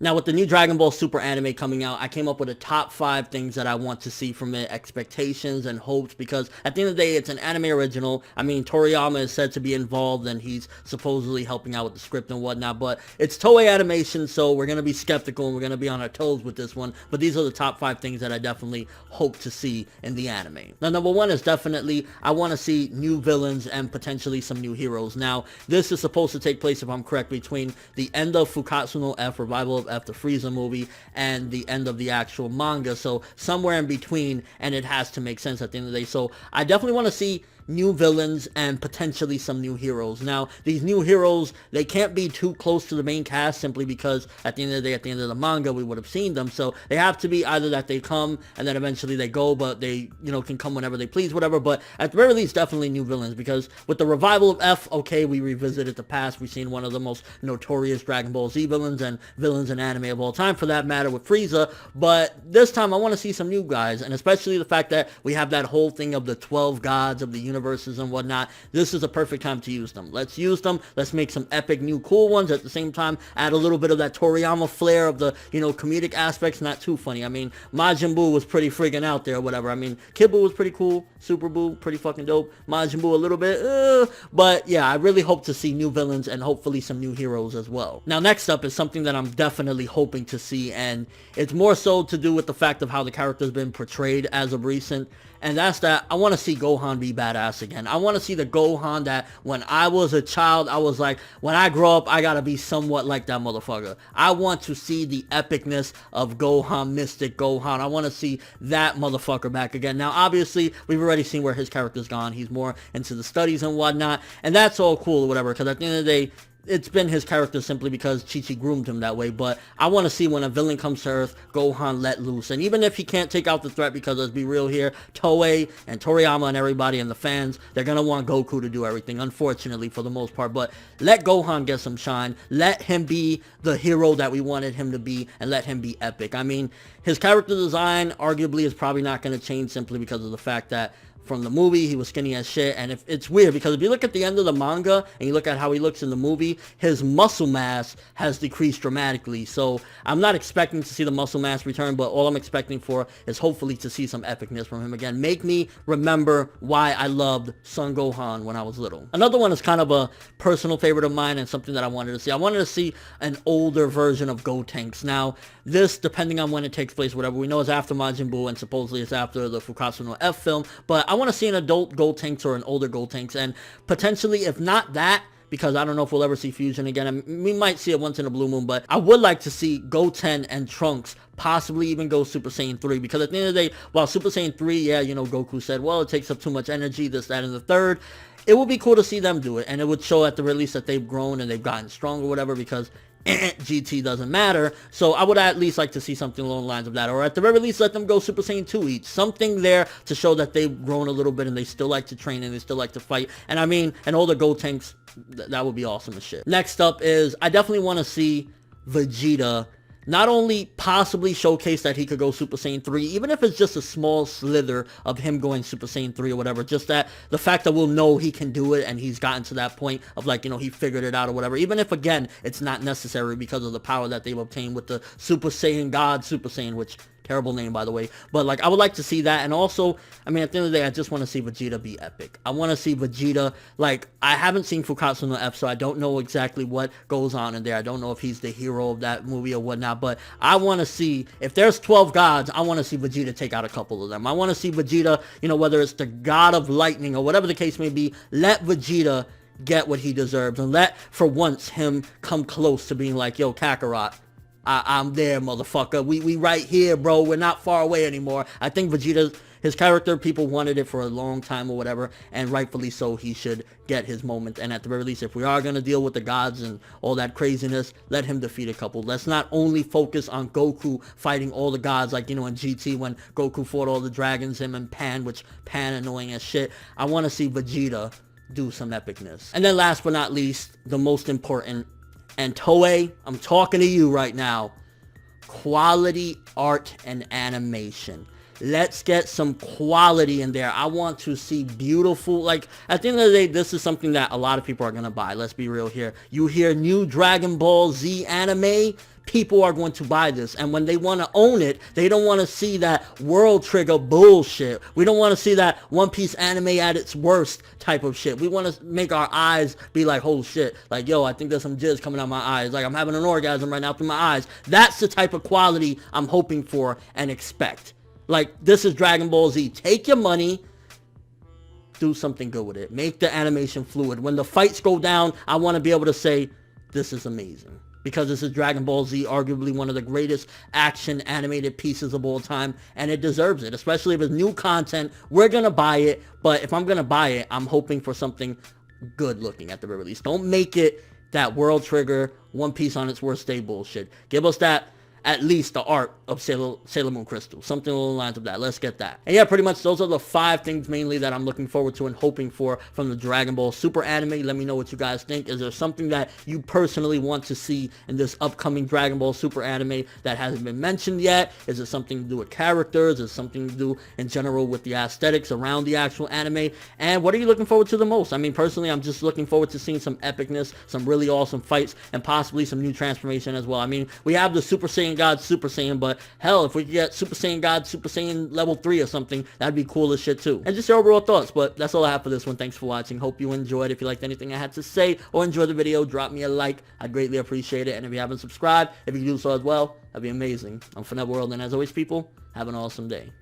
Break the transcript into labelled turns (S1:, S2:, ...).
S1: Now, with the new Dragon Ball Super anime coming out, I came up with a top 5 things that I want to see from it, expectations and hopes, because at the end of the day, it's an anime original. I mean, Toriyama is said to be involved, and he's supposedly helping out with the script and whatnot, but it's Toei Animation, so we're going to be skeptical, and we're going to be on our toes with this one, but these are the top 5 things that I definitely hope to see in the anime. Now, number 1 is definitely, I want to see new villains and potentially some new heroes. Now, this is supposed to take place, if I'm correct, between the end of Fukatsu no F, Revival of F, the Frieza movie, and the end of the actual manga, so somewhere in between, and it has to make sense at the end of the day. So I definitely want to see new villains and potentially some new heroes. Now, these new heroes, they can't be too close to the main cast simply because at the end of the day, at the end of the manga, we would have seen them. So they have to be either that they come and then eventually they go, but they, can come whenever they please, whatever. But at the very least, definitely new villains, because with the revival of F, okay, we revisited the past. We've seen one of the most notorious Dragon Ball Z villains and villains in anime of all time, for that matter, with Frieza. But this time, I want to see some new guys, and especially the fact that we have that whole thing of the 12 gods of the universes and whatnot. This is a perfect time to use them. Let's use them. Let's make some epic new cool ones. At the same time, add a little bit of that Toriyama flair of the, comedic aspects. Not too funny. I mean, Majin Buu was pretty friggin' out there or whatever. I mean, Kid Buu was pretty cool. Super Buu, pretty fucking dope. Majin Buu a little bit, but yeah, I really hope to see new villains and hopefully some new heroes as well. Now, next up is something that I'm definitely hoping to see, and it's more so to do with the fact of how the character's been portrayed as of recent. And that's that I want to see Gohan be badass again. I want to see the Gohan that when I was a child, I was like, when I grow up, I gotta be somewhat like that motherfucker. I want to see the epicness of Gohan, Mystic Gohan. I want to see that motherfucker back again. Now, obviously, we've already seen where his character's gone. He's more into the studies and whatnot. And that's all cool or whatever, because at the end of the day, it's been his character simply because Chi-Chi groomed him that way. But I want to see when a villain comes to Earth, Gohan let loose. And even if he can't take out the threat, because let's be real here, Toei and Toriyama and everybody and the fans, they're going to want Goku to do everything, unfortunately, for the most part. But let Gohan get some shine. Let him be the hero that we wanted him to be, and let him be epic. I mean, his character design arguably is probably not going to change simply because of the fact that from the movie, he was skinny as shit, and it's weird because if you look at the end of the manga and you look at how he looks in the movie, his muscle mass has decreased dramatically. So I'm not expecting to see the muscle mass return, but all I'm expecting for is hopefully to see some epicness from him again. Make me remember why I loved Son Gohan when I was little. Another one is kind of a personal favorite of mine and something that I wanted to see. I wanted to see an older version of Gotenks. Now, this, depending on when it takes place, whatever, we know is after Majin Buu, and supposedly it's after the Fukatsu no F film, but I want to see an adult Gotenks or an older Gotenks, and potentially, if not that, because I don't know if we'll ever see Fusion again. I mean, we might see it once in a blue moon, but I would like to see Goten and Trunks possibly even go Super Saiyan 3, because at the end of the day, while Super Saiyan 3, yeah, Goku said, well, it takes up too much energy, this, that, and the third, it would be cool to see them do it, and it would show at the very least that they've grown and they've gotten stronger or whatever, because GT doesn't matter. So I would at least like to see something along the lines of that, or at the very least let them go Super Saiyan 2 each, something there to show that they've grown a little bit and they still like to train and they still like to fight. And I mean, an older Gotenks, that would be awesome as shit. Next up is, I definitely want to see Vegeta not only possibly showcase that he could go Super Saiyan 3, even if it's just a small slither of him going Super Saiyan 3 or whatever, just that the fact that we'll know he can do it and he's gotten to that point of like, he figured it out or whatever, even if again, it's not necessary because of the power that they've obtained with the Super Saiyan God, Super Saiyan, which, terrible name, by the way. But, like, I would like to see that. And also, I mean, at the end of the day, I just want to see Vegeta be epic. I want to see Vegeta, like, I haven't seen Fukatsu no F, so I don't know exactly what goes on in there. I don't know if he's the hero of that movie or whatnot. But I want to see, if there's 12 gods, I want to see Vegeta take out a couple of them. I want to see Vegeta, whether it's the God of Lightning or whatever the case may be, let Vegeta get what he deserves. And let, for once, him come close to being like, yo, Kakarot, I'm there, motherfucker. We right here, bro. We're not far away anymore. I think Vegeta, his character, people wanted it for a long time or whatever, and rightfully so, he should get his moment. And at the very least, if we are going to deal with the gods and all that craziness, let him defeat a couple. Let's not only focus on Goku fighting all the gods, like, in GT when Goku fought all the dragons, him and Pan, which Pan annoying as shit. I want to see Vegeta do some epicness. And then last but not least, the most important, and Toei, I'm talking to you right now, quality art and animation. Let's get some quality in there. I want to see beautiful, like, at the end of the day, this is something that a lot of people are going to buy. Let's be real here. You hear new Dragon Ball Z anime, people are going to buy this. And when they want to own it, they don't want to see that World Trigger bullshit. We don't want to see that One Piece anime at its worst type of shit. We want to make our eyes be like, oh shit, like, yo, I think there's some jizz coming out my eyes. Like, I'm having an orgasm right now through my eyes. That's the type of quality I'm hoping for and expect. Like, this is Dragon Ball Z. Take your money, do something good with it. Make the animation fluid. When the fights go down, I want to be able to say, this is amazing. Because this is Dragon Ball Z, arguably one of the greatest action animated pieces of all time, and it deserves it. Especially if it's new content, we're going to buy it, but if I'm going to buy it, I'm hoping for something good looking at the very least. Don't make it that World Trigger, One Piece on its worst day bullshit. Give us that, at least the art of Sailor Moon Crystal. Something along the lines of that. Let's get that. And yeah, pretty much those are the 5 things mainly that I'm looking forward to and hoping for from the Dragon Ball Super anime. Let me know what you guys think. Is there something that you personally want to see in this upcoming Dragon Ball Super anime that hasn't been mentioned yet? Is it something to do with characters? Is it something to do in general with the aesthetics around the actual anime? And what are you looking forward to the most? I mean, personally, I'm just looking forward to seeing some epicness, some really awesome fights, and possibly some new transformation as well. I mean, we have the Super Saiyan God Super Saiyan, but hell, if we could get Super Saiyan God Super Saiyan level 3 or something, that'd be cool as shit too. And just your overall thoughts. But that's all I have for this one. Thanks for watching. Hope you enjoyed. If you liked anything I had to say or enjoyed the video, drop me a like. I'd greatly appreciate it. And if you haven't subscribed, if you do so as well, that'd be amazing. I'm ForneverWorld, and as always, people, have an awesome day.